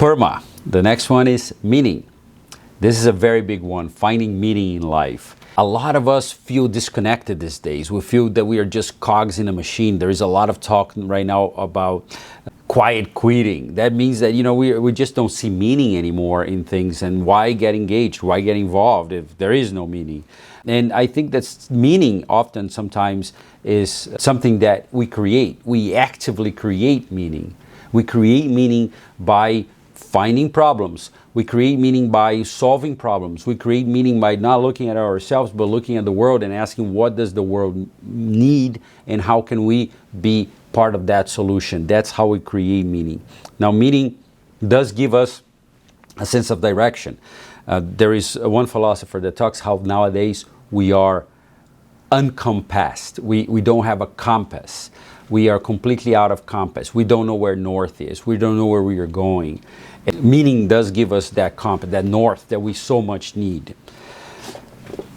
PERMA. The next one is meaning. This is a very big one, finding meaning in life. A lot of us feel disconnected these days. We feel that we are just cogs in a machine. There is a lot of talk right now about quiet quitting. That means that, we just don't see meaning anymore in things. And why get engaged? Why get involved if there is no meaning? And I think that meaning often sometimes is something that we create. We actively create meaning. We create meaning by finding problems. We create meaning by solving problems. We create meaning by not looking at ourselves, but looking at the world and asking, what does the world need and how can we be part of that solution? That's how we create meaning. Now, meaning does give us a sense of direction. There is one philosopher that talks how nowadays we are uncompassed. We don't have a compass. We are completely out of compass. We don't know where north is. We don't know where we are going. And meaning does give us that compass, that north that we so much need.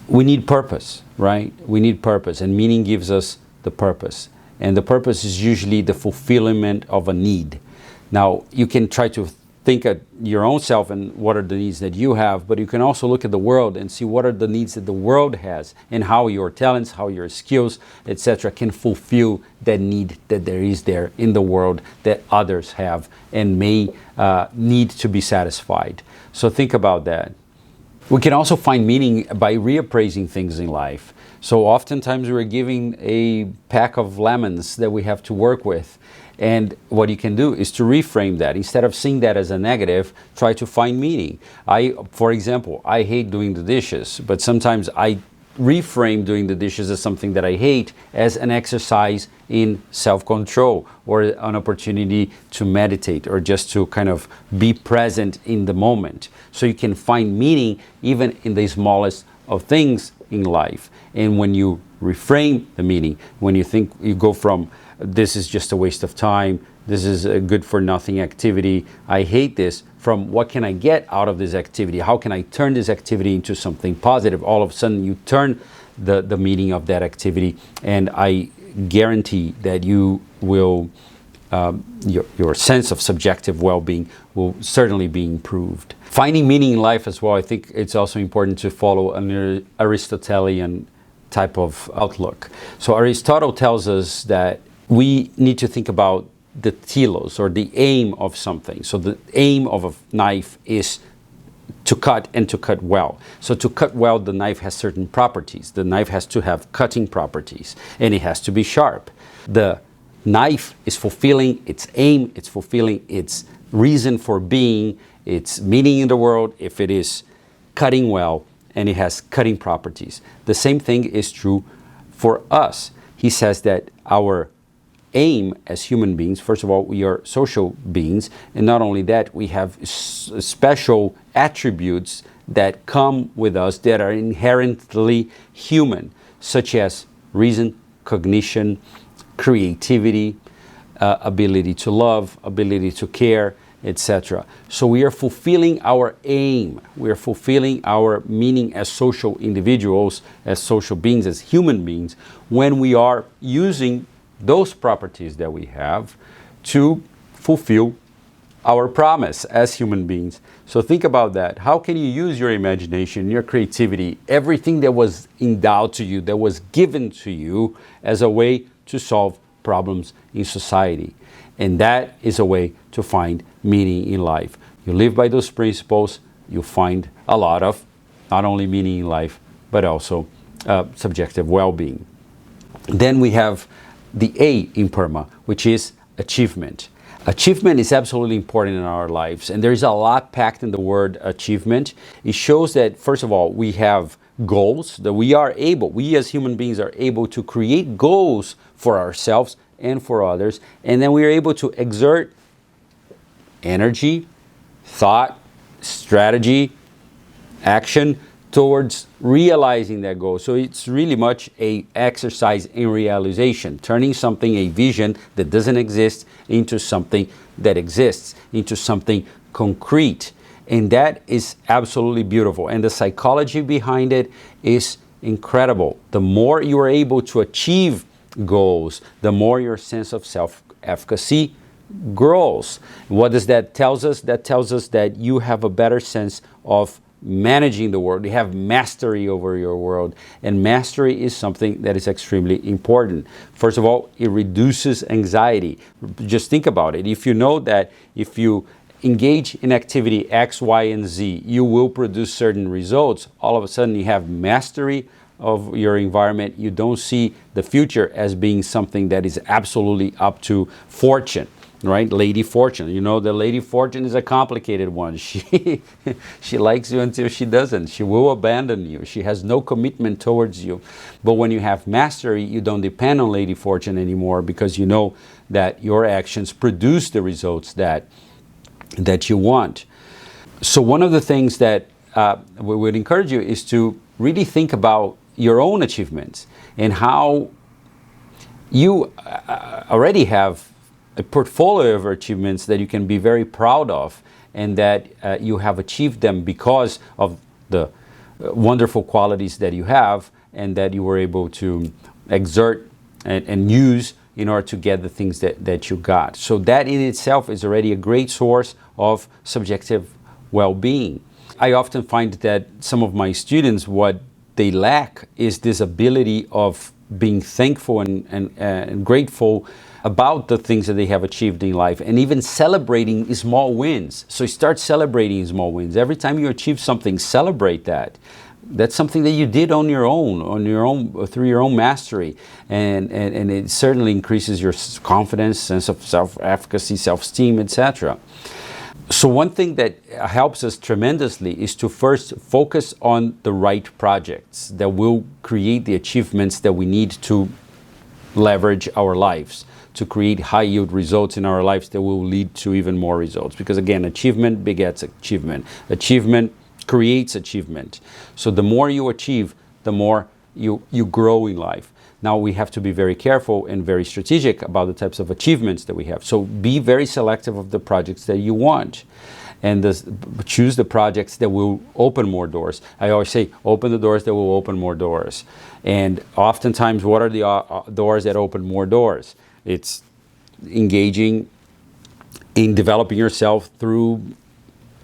We need purpose, right? We need purpose, and meaning gives us the purpose. And the purpose is usually the fulfillment of a need. Now, you can try to think at your own self and what are the needs that you have, but you can also look at the world and see what are the needs that the world has and how your talents, how your skills, etc. can fulfill that need that there is there in the world that others have and may need to be satisfied. So think about that. We can also find meaning by reappraising things in life. So oftentimes we're given a pack of lemons that we have to work with. And what you can do is to reframe that. Instead of seeing that as a negative, try to find meaning. For example, I hate doing the dishes, but sometimes I reframe doing the dishes as something that I hate, as an exercise in self-control or an opportunity to meditate or just to kind of be present in the moment. So you can find meaning even in the smallest of things in life. And when you reframe the meaning, when you think, you go from this is just a waste of time, this is a good for nothing activity, I hate this, from what can I get out of this activity? How can I turn this activity into something positive? All of a sudden you turn the meaning of that activity, and I guarantee that you will, your sense of subjective well-being will certainly be improved. Finding meaning in life as well, I think it's also important to follow an Aristotelian type of outlook. So Aristotle tells us that we need to think about the telos, or the aim of something. So the aim of a knife is to cut, and to cut well. So to cut well, the knife has certain properties. The knife has to have cutting properties, and it has to be sharp. The knife is fulfilling its aim, it's fulfilling its reason for being, its meaning in the world, if it is cutting well and it has cutting properties. The same thing is true for us. He says that our aim as human beings, first of all, we are social beings, and not only that, we have special attributes that come with us that are inherently human, such as reason, cognition, creativity, ability to love, ability to care, etc. So we are fulfilling our aim. We are fulfilling our meaning as social individuals, as social beings, as human beings, when we are using those properties that we have to fulfill our promise as human beings. So think about that. How can you use your imagination, your creativity, everything that was endowed to you, that was given to you, as a way to solve problems in society? And that is a way to find meaning in life. You live by those principles, you find a lot of not only meaning in life, but also subjective well-being. Then we have the A in PERMA, which is achievement. Achievement is absolutely important in our lives, and there's a lot packed in the word achievement. It shows that, first of all, we have goals, that we as human beings are able to create goals for ourselves and for others, and then we are able to exert energy, thought, strategy, action towards realizing that goal. So it's really much a exercise in realization, turning something, a vision that doesn't exist, into something that exists, into something concrete. And that is absolutely beautiful. And the psychology behind it is incredible. The more you are able to achieve goals, the more your sense of self-efficacy grows. What does that tells us? That tells us that you have a better sense of managing the world. You have mastery over your world, and mastery is something that is extremely important. First of all, it reduces anxiety. Just think about it. If you know that if you engage in activity X, Y, and Z, you will produce certain results, all of a sudden you have mastery of your environment. You don't see the future as being something that is absolutely up to fortune, right? Lady Fortune. You know, the Lady Fortune is a complicated one. She likes you until she doesn't. She will abandon you. She has no commitment towards you. But when you have mastery, you don't depend on Lady Fortune anymore, because you know that your actions produce the results that you want. So one of the things that we would encourage you is to really think about your own achievements and how you already have a portfolio of achievements that you can be very proud of, and that you have achieved them because of the wonderful qualities that you have and that you were able to exert and use in order to get the things that you got. So that in itself is already a great source of subjective well-being. I often find that some of my students, what they lack is this ability of being thankful and grateful about the things that they have achieved in life, and even celebrating small wins. So start celebrating small wins. Every time you achieve something, celebrate that. That's something that you did on your own, through your own mastery, and it certainly increases your confidence, sense of self-efficacy, self-esteem, etc. So one thing that helps us tremendously is to first focus on the right projects that will create the achievements that we need to leverage our lives, to create high yield results in our lives that will lead to even more results. Because again, achievement begets achievement. Achievement creates achievement. So the more you achieve, the more you grow in life. Now we have to be very careful and very strategic about the types of achievements that we have. So be very selective of the projects that you want, and choose the projects that will open more doors. I always say, open the doors that will open more doors. And oftentimes, what are the doors that open more doors? It's engaging in developing yourself through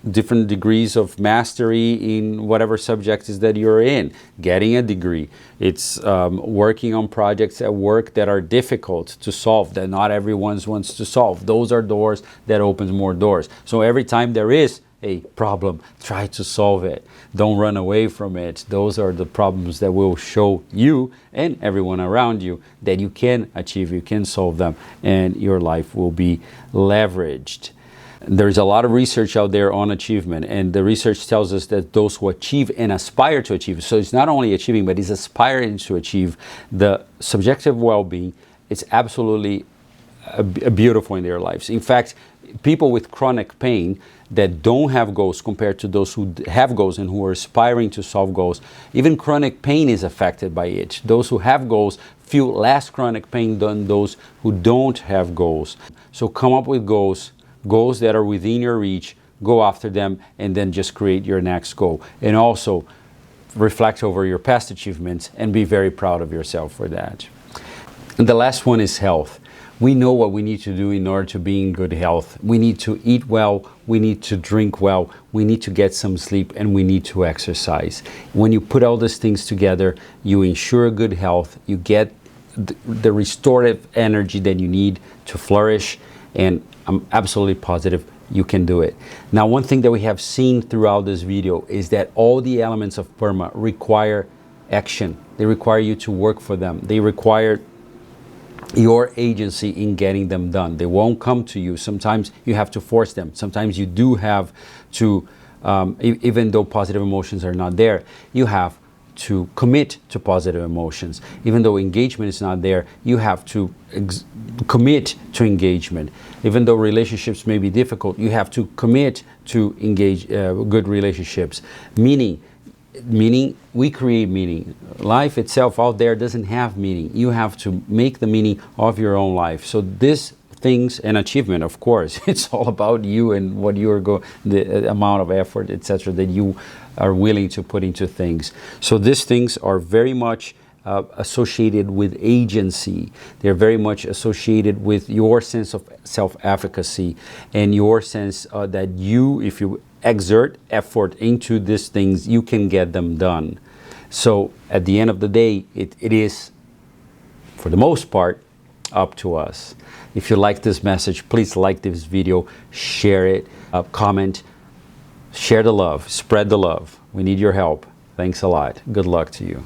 different degrees of mastery in whatever subject is that you're in, getting a degree. It's working on projects at work that are difficult to solve, that not everyone wants to solve. Those are doors that opens more doors. So every time there is a problem, try to solve it. Don't run away from it. Those are the problems that will show you and everyone around you that you can achieve, you can solve them, and your life will be leveraged. There's a lot of research out there on achievement, and the research tells us that those who achieve and aspire to achieve, so it's not only achieving, but it's aspiring to achieve the subjective well-being, it's absolutely beautiful in their lives. In fact, people with chronic pain that don't have goals compared to those who have goals and who are aspiring to solve goals, even chronic pain is affected by it. Those who have goals feel less chronic pain than those who don't have goals. So come up with goals that are within your reach, go after them, and then just create your next goal. And also reflect over your past achievements and be very proud of yourself for that. And the last one is health. We know what we need to do in order to be in good health. We need to eat well, we need to drink well, we need to get some sleep, and we need to exercise. When you put all these things together, you ensure good health, you get the restorative energy that you need to flourish, and I'm absolutely positive you can do it. Now, one thing that we have seen throughout this video is that all the elements of PERMA require action. They require you to work for them. They require your agency in getting them done. They won't come to you. Sometimes you have to force them. Sometimes you do have to, even though positive emotions are not there, you have to commit to positive emotions. Even though engagement is not there, you have to commit to engagement. Even though relationships may be difficult, you have to commit to engage good relationships. Meaning we create meaning. Life itself out there doesn't have meaning. You have to make the meaning of your own life. So this things and achievement, of course, it's all about you and what you are the amount of effort, etc., that you are willing to put into things. So these things are very much associated with agency. They're very much associated with your sense of self-efficacy and your sense that you, if you exert effort into these things, you can get them done. So at the end of the day, it is, for the most part, up to us. If you like this message, please like this video, share it, comment, share the love, spread the love. We need your help. Thanks a lot. Good luck to you.